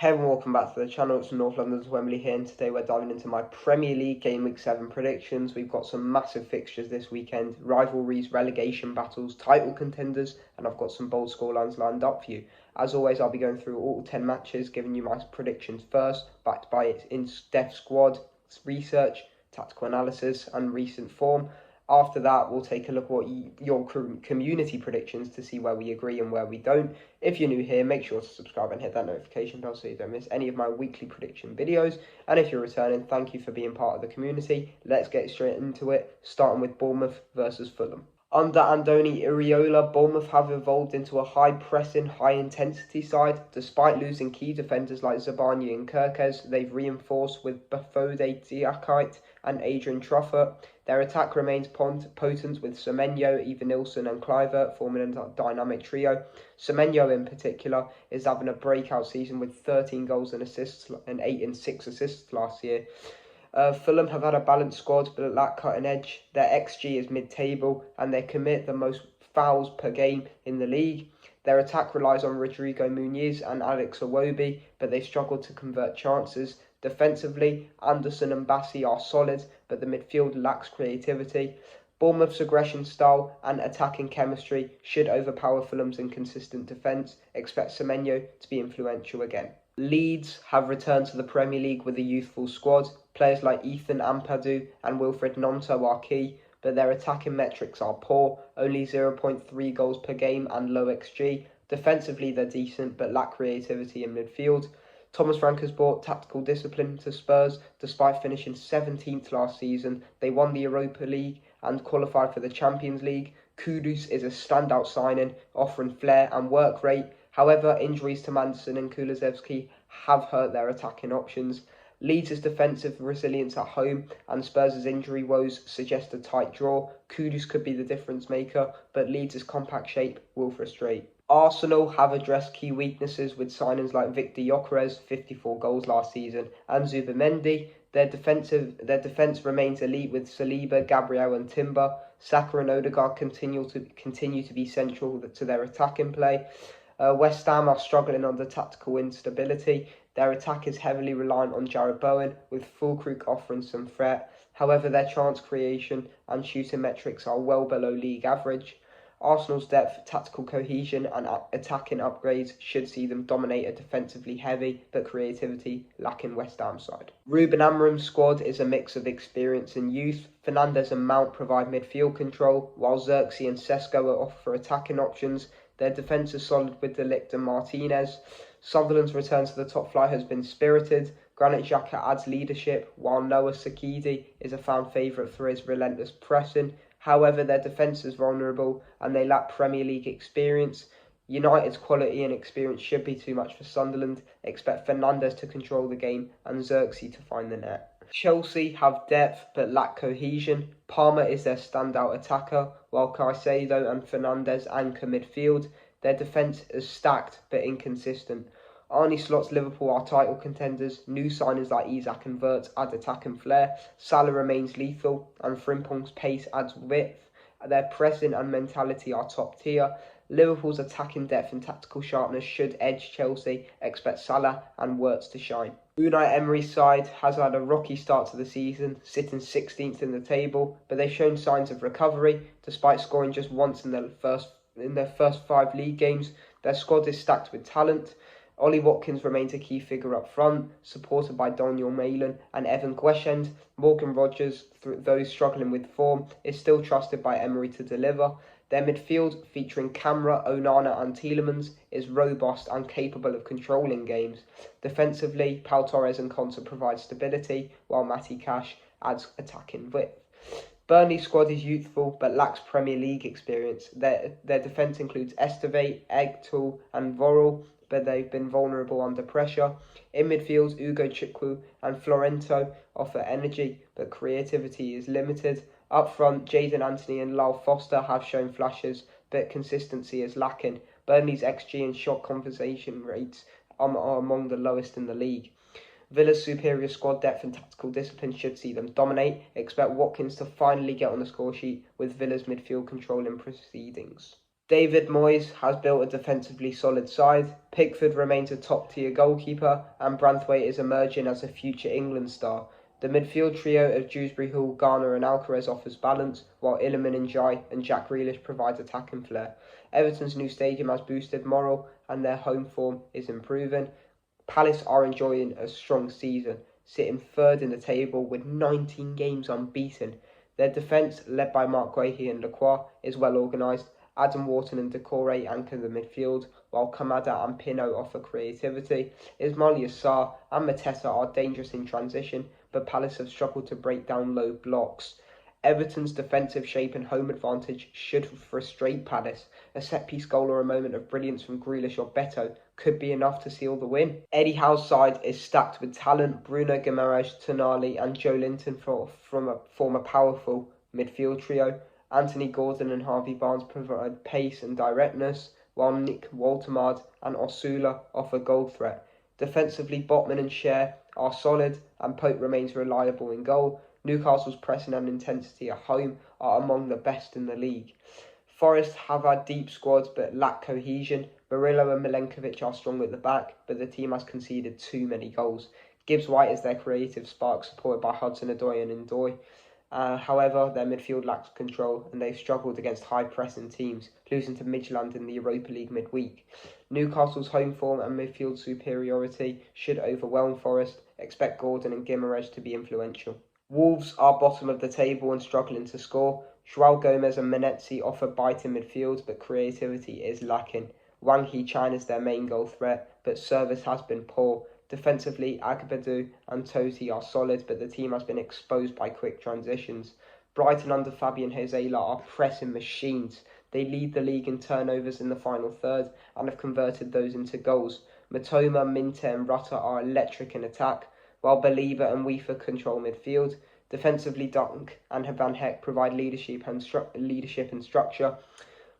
Hey everyone, welcome back to the channel. It's North London's Wembley here, and today we're diving into my Premier League Gameweek 7 predictions. We've got some massive fixtures this weekend, rivalries, relegation battles, title contenders, and I've got some bold scorelines lined up for you. As always, I'll be going through all 10 matches, giving you my predictions first, backed by its in-depth squad, research, tactical analysis, and recent form. After that, we'll take a look at what your community predictions to see where we agree and where we don't. If you're new here, make sure to subscribe and hit that notification bell so you don't miss any of my weekly prediction videos. And if you're returning, thank you for being part of the community. Let's get straight into it, starting with Bournemouth versus Fulham. Under Andoni Iraola, Bournemouth have evolved into a high-pressing, high-intensity side. Despite losing key defenders like Zabarnyi and Kirkes, they've reinforced with Bafode Diakite and Adrian Truffert. Their attack remains potent with Semenyo, Evanilson and Kluivert forming a dynamic trio. Semenyo in particular is having a breakout season with 13 goals and assists and 8 and 6 assists last year. Fulham have had a balanced squad but lack cutting edge. Their XG is mid-table and they commit the most fouls per game in the league. Their attack relies on Rodrigo Muniz and Alex Iwobi, but they struggle to convert chances. Defensively, Anderson and Bassi are solid, but the midfield lacks creativity. Bournemouth's aggression style and attacking chemistry should overpower Fulham's inconsistent defence. Expect Semenyo to be influential again. Leeds have returned to the Premier League with a youthful squad. Players like Ethan Ampadu and Wilfred Gnonto are key, but their attacking metrics are poor, only 0.3 goals per game and low XG. Defensively, they're decent, but lack creativity in midfield. Thomas Frank has brought tactical discipline to Spurs. Despite finishing 17th last season, they won the Europa League and qualified for the Champions League. Kudus is a standout signing, offering flair and work rate. However, injuries to Manderson and Kulusevski have hurt their attacking options. Leeds' defensive resilience at home and Spurs' injury woes suggest a tight draw. Kudus could be the difference maker, but Leeds' compact shape will frustrate. Arsenal have addressed key weaknesses with signings like Victor Gyökeres, 54 goals last season, and Zubimendi. Their defence remains elite with Saliba, Gabriel and Timber. Saka and Odegaard continue to be central to their attacking play. West Ham are struggling under tactical instability. Their attack is heavily reliant on Jarrod Bowen, with Fulkrug offering some threat. However, their chance creation and shooting metrics are well below league average. Arsenal's depth, tactical cohesion and attacking upgrades should see them dominate a defensively heavy but creativity lacking West Ham side. Ruben Amorim's squad is a mix of experience and youth. Fernandes and Mount provide midfield control, while Xerxes and Sesko offer attacking options. Their defence is solid with De Ligt and Martinez. Sunderland's return to the top flight has been spirited. Granit Xhaka adds leadership, while Noah Sakidi is a fan favourite for his relentless pressing. However, their defence is vulnerable and they lack Premier League experience. United's quality and experience should be too much for Sunderland. Expect Fernandes to control the game and Xerxes to find the net. Chelsea have depth but lack cohesion. Palmer is their standout attacker, while Caicedo and Fernandes anchor midfield. Their defence is stacked but inconsistent. Arne Slot's Liverpool are title contenders. New signings like Isak and Wirtz add attack and flair. Salah remains lethal and Frimpong's pace adds width. Their pressing and mentality are top tier. Liverpool's attacking depth and tactical sharpness should edge Chelsea. Expect Salah and Wirtz to shine. Unai Emery's side has had a rocky start to the season, sitting 16th in the table, but they've shown signs of recovery. Despite scoring just once in their first 5 league games, their squad is stacked with talent. Ollie Watkins remains a key figure up front, supported by Daniel Malin and Evan Gueshend. Morgan Rogers, those struggling with form, is still trusted by Emery to deliver. Their midfield, featuring Camara, Onana and Tielemans, is robust and capable of controlling games. Defensively, Pau Torres and Konsa provide stability, while Matty Cash adds attacking width. Burnley's squad is youthful but lacks Premier League experience. Their defence includes Estevez, Egtul and Vorel, but they've been vulnerable under pressure. In midfield, Ugo Chukwu and Florento offer energy, but creativity is limited. Up front, Jadon Anthony and Lyle Foster have shown flashes, but consistency is lacking. Burnley's XG and shot conversion rates are among the lowest in the league. Villa's superior squad depth and tactical discipline should see them dominate. Expect Watkins to finally get on the score sheet with Villa's midfield controlling proceedings. David Moyes has built a defensively solid side, Pickford remains a top-tier goalkeeper, and Branthwaite is emerging as a future England star. The midfield trio of Dewsbury Hall, Garner and Alcaraz offers balance, while Iliman Ndiaye and Jack Grealish provides attacking flair. Everton's new stadium has boosted morale and their home form is improving. Palace are enjoying a strong season, sitting third in the table with 19 games unbeaten. Their defence, led by Mark Guehi and Lacroix, is well organised. Adam Wharton and Decore anchor the midfield, while Kamada and Pinot offer creativity. Ismail Yassar and Mateta are dangerous in transition, but Palace have struggled to break down low blocks. Everton's defensive shape and home advantage should frustrate Palace. A set-piece goal or a moment of brilliance from Grealish or Beto could be enough to seal the win. Eddie Howe's side is stacked with talent. Bruno Guimaraes, Tonali and Joe Linton form a powerful midfield trio. Anthony Gordon and Harvey Barnes provide pace and directness, while Nick Woltemade and Osula offer goal threat. Defensively, Botman and Cher are solid and Pope remains reliable in goal. Newcastle's pressing and intensity at home are among the best in the league. Forest have had deep squads but lack cohesion. Murillo and Milenkovic are strong at the back, but the team has conceded too many goals. Gibbs-White is their creative spark, supported by Hudson-Odoi and Ndoye. However, their midfield lacks control and they've struggled against high-pressing teams, losing to Midtjylland in the Europa League midweek. Newcastle's home form and midfield superiority should overwhelm Forest. Expect Gordon and Guimaraes to be influential. Wolves are bottom of the table and struggling to score. João Gomez and Menezes offer bite in midfield, but creativity is lacking. Wang Hee-chan is their main goal threat, but service has been poor. Defensively, Agbadu and Totti are solid, but the team has been exposed by quick transitions. Brighton under Fabian Hezela are pressing machines. They lead the league in turnovers in the final third and have converted those into goals. Matoma, Minte and Rutter are electric in attack, while Believer and Weaver control midfield. Defensively, Dunk and Van Heck provide leadership and structure.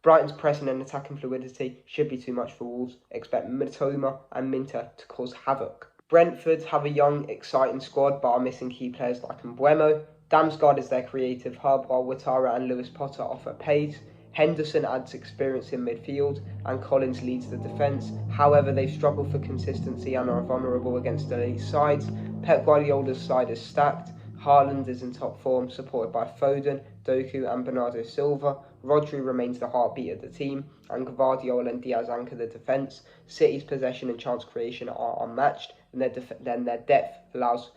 Brighton's pressing and attacking fluidity should be too much for Wolves. Expect Matoma and Minter to cause havoc. Brentford have a young, exciting squad but are missing key players like Mbuemo. Damsgaard is their creative hub, while Ouattara and Lewis Potter offer pace. Henderson adds experience in midfield and Collins leads the defence. However, they've struggled for consistency and are vulnerable against elite sides. Pep Guardiola's side is stacked. Haaland is in top form, supported by Foden, Doku and Bernardo Silva. Rodri remains the heartbeat of the team, and Gvardiol and Diaz anchor the defence. City's possession and chance creation are unmatched, and their depth allows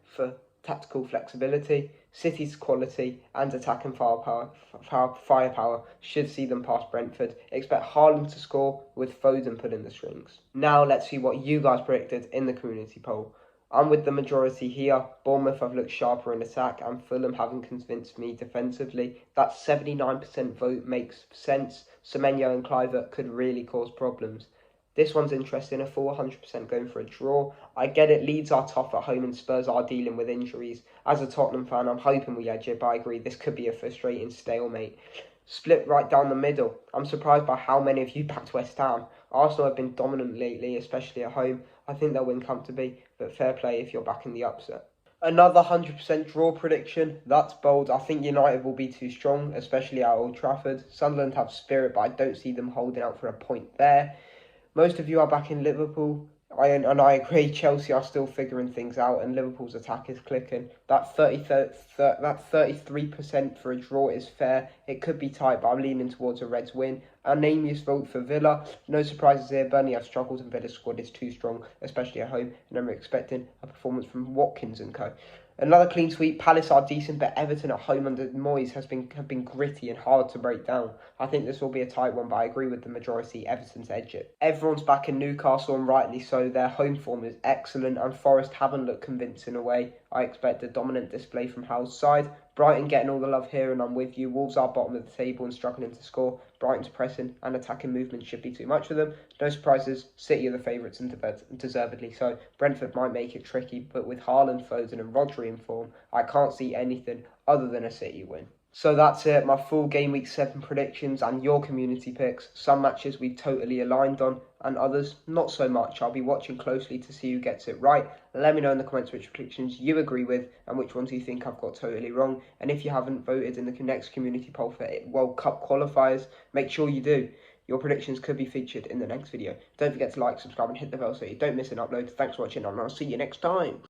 for tactical flexibility. City's quality and attacking firepower should see them past Brentford. Expect Haaland to score, with Foden pulling the strings. Now let's see what you guys predicted in the community poll. I'm with the majority here. Bournemouth have looked sharper in attack and Fulham haven't convinced me defensively. That 79% vote makes sense. Semenyo and Kluivert could really cause problems. This one's interesting, a full 100% going for a draw. I get it, Leeds are tough at home and Spurs are dealing with injuries. As a Tottenham fan, I'm hoping we edge it, but I agree this could be a frustrating stalemate. Split right down the middle. I'm surprised by how many of you backed West Ham. Arsenal have been dominant lately, especially at home. I think they'll win comfortably, but fair play if you're backing the upset. Another 100% draw prediction. That's bold. I think United will be too strong, especially at Old Trafford. Sunderland have spirit, but I don't see them holding out for a point there. Most of you are backing Liverpool. I agree, Chelsea are still figuring things out and Liverpool's attack is clicking. That 33% for a draw is fair. It could be tight, but I'm leaning towards a Reds win. Unanimous vote for Villa. No surprises here. Burnley have struggled and Villa's squad is too strong, especially at home, and I'm expecting a performance from Watkins and co. Another clean sweep. Palace are decent, but Everton at home under Moyes have been gritty and hard to break down. I think this will be a tight one, but I agree with the majority. Everton's edge it. Everyone's back in Newcastle, and rightly so. Their home form is excellent, and Forest haven't looked convincing away. I expect a dominant display from Howe's side. Brighton getting all the love here, and I'm with you. Wolves are bottom of the table and struggling to score. Brighton's pressing and attacking movement should be too much for them. No surprises. City are the favourites and deservedly so. Brentford might make it tricky, but with Haaland, Foden and Rodri in form, I can't see anything other than a City win. So that's it, my full Game Week 7 predictions and your community picks. Some matches we totally aligned on and others not so much. I'll be watching closely to see who gets it right. Let me know in the comments which predictions you agree with and which ones you think I've got totally wrong. And if you haven't voted in the next community poll for World Cup qualifiers, make sure you do. Your predictions could be featured in the next video. Don't forget to like, subscribe and hit the bell so you don't miss an upload. Thanks for watching and I'll see you next time.